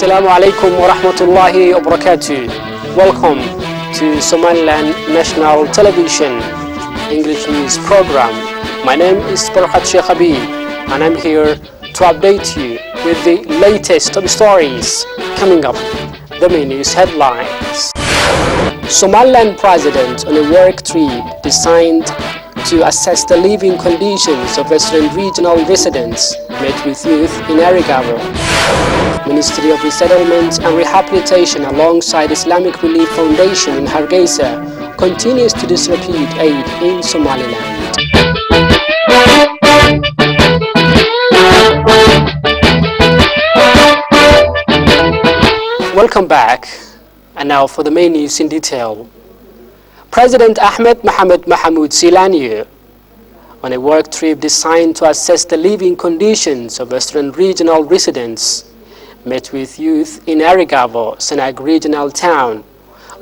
Assalamu alaikum wa rahmatullahi wa barakatuh. Welcome to Somaliland National Television English News Program. My name is Farhat Sheikh Habib and I'm here to update you with the latest top stories coming up. The main news headlines. Somaliland President on a work trip designed to assess the living conditions of Western regional residents met with youth in Erigavo. Ministry of Resettlement and Rehabilitation alongside Islamic Relief Foundation in Hargeisa continues to distribute aid in Somaliland. Welcome back, and now for the main news in detail. President Ahmed Mohamed Mahmoud Silani, on a work trip designed to assess the living conditions of Western regional residents, met with youth in Erigavo, Senag regional town,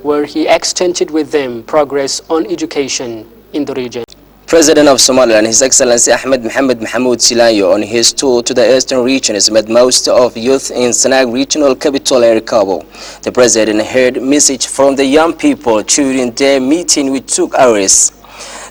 where he exchanged with them progress on education in the region. President of Somaliland, His Excellency Ahmed Mohamed Mahmoud Silani, on his tour to the eastern regions, met most of youth in Senag regional capital Erigavo. The president heard message from the young people during their meeting which took hours.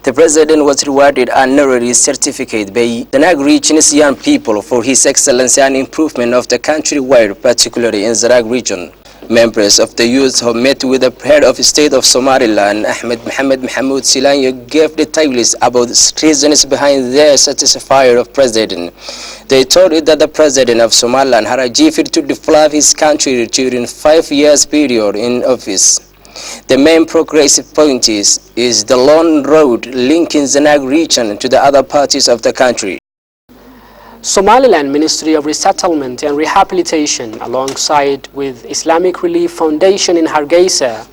The president was rewarded an honorary certificate by the Senag region's young people for his excellency and improvement of the countrywide, particularly in the Senag region. Members of the youth who met with the head of state of Somaliland, Ahmed Mohamed Mahmoud Silani, gave details about the reasons behind their satisfier of president. They told it that the president of Somaliland had achieved to develop his country during 5 years period in office. The main progressive point is the long road linking the Senag region to the other parts of the country. Somaliland Ministry of Resettlement and Rehabilitation alongside with Islamic Relief Foundation in Hargeisa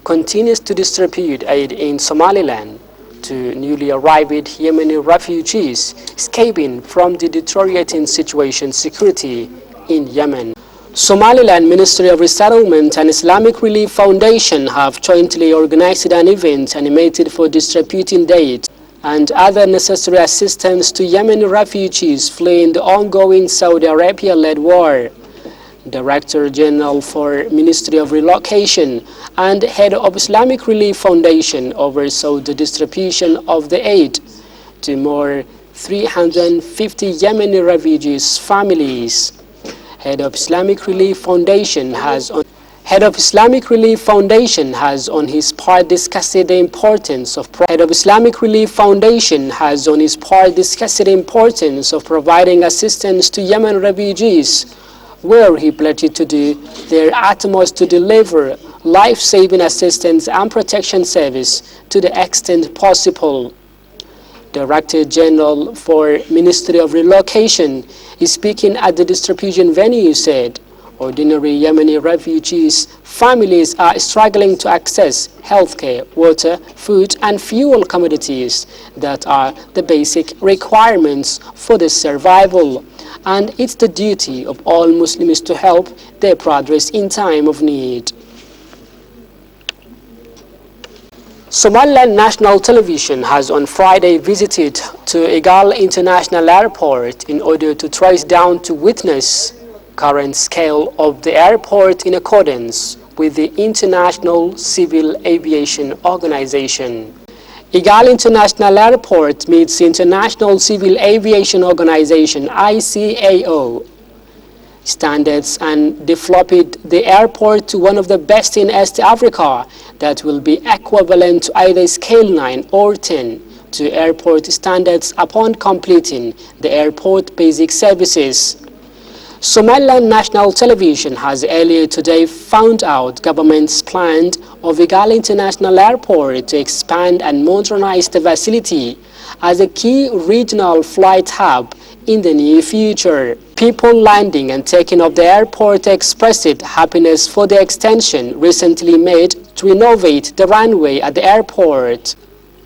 continues to distribute aid in Somaliland to newly arrived Yemeni refugees escaping from the deteriorating security in Yemen. Somaliland Ministry of Resettlement and Islamic Relief Foundation have jointly organized an event animated for distributing aid and other necessary assistance to Yemeni refugees fleeing the ongoing Saudi Arabia-led war. Director General for Ministry of Relocation and Head of Islamic Relief Foundation oversaw the distribution of the aid to more 350 Yemeni refugees' families. Head of Islamic Relief Foundation has on his part discussed the importance of providing assistance to Yemen refugees, where he pledged to do their utmost to deliver life-saving assistance and protection service to the extent possible. Director General for Ministry of Relocation, speaking at the distribution venue, said ordinary Yemeni refugees' families are struggling to access healthcare, water, food and fuel commodities that are the basic requirements for their survival, and it's the duty of all Muslims to help their brothers in time of need. Somaliland National Television has on Friday visited to Egal International Airport in order to trace down to witness current scale of the airport in accordance with the International Civil Aviation Organization. Egal International Airport meets the International Civil Aviation Organization ICAO standards and developed the airport to one of the best in East Africa that will be equivalent to either Scale 9 or 10 to airport standards upon completing the airport basic services. Somaliland National Television has earlier today found out government's plan of Egal International Airport to expand and modernize the facility as a key regional flight hub in the near future. People landing and taking off the airport expressed happiness for the extension recently made to renovate the runway at the airport.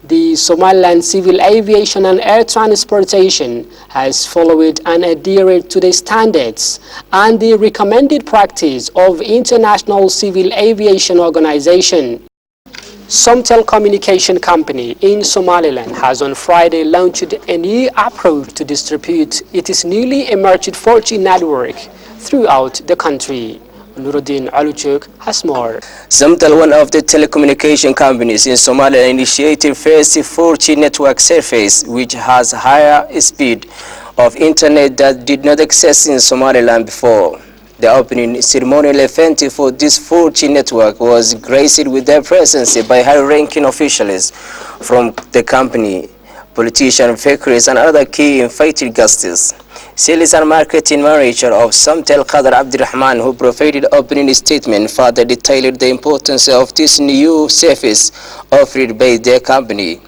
The Somaliland Civil Aviation and Air Transportation has followed and adhered to the standards and the recommended practice of International Civil Aviation Organization. Some telecommunication company in Somaliland has on Friday launched a new approach to distribute its newly emerged 4G network throughout the country. Nuruddin Aluchuk has more. Somtel, one of the telecommunication companies in Somalia, initiated first 4G network service, which has higher speed of internet that did not exist in Somaliland before. The opening ceremonial event for this 4G network was graced with their presence by high-ranking officials from the company, politicians, bakeries, and other key invited guests. Sales and marketing manager of Somtel, Qadar Abdirrahman, who provided opening statement, further detailed the importance of this new service offered by their company.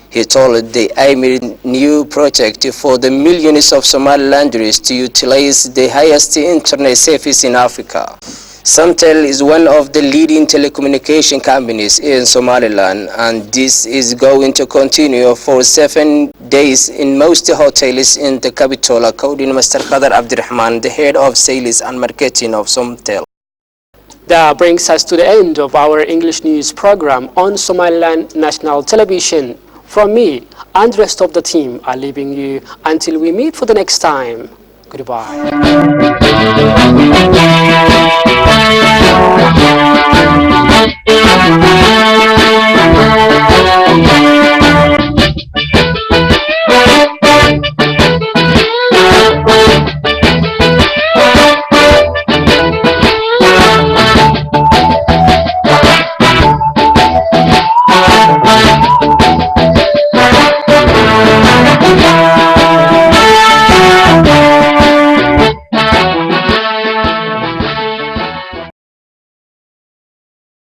He told the aimed new project for the millions of Somalilanders to utilize the highest internet service in Africa. Somtel is one of the leading telecommunication companies in Somaliland, and this is going to continue for 7 days in most hotels in the capital, according to Mr. Qadar Abdirrahman, the head of sales and marketing of Somtel. That brings us to the end of our English news program on Somaliland National Television. From me and the rest of the team are leaving you until we meet for the next time. Goodbye.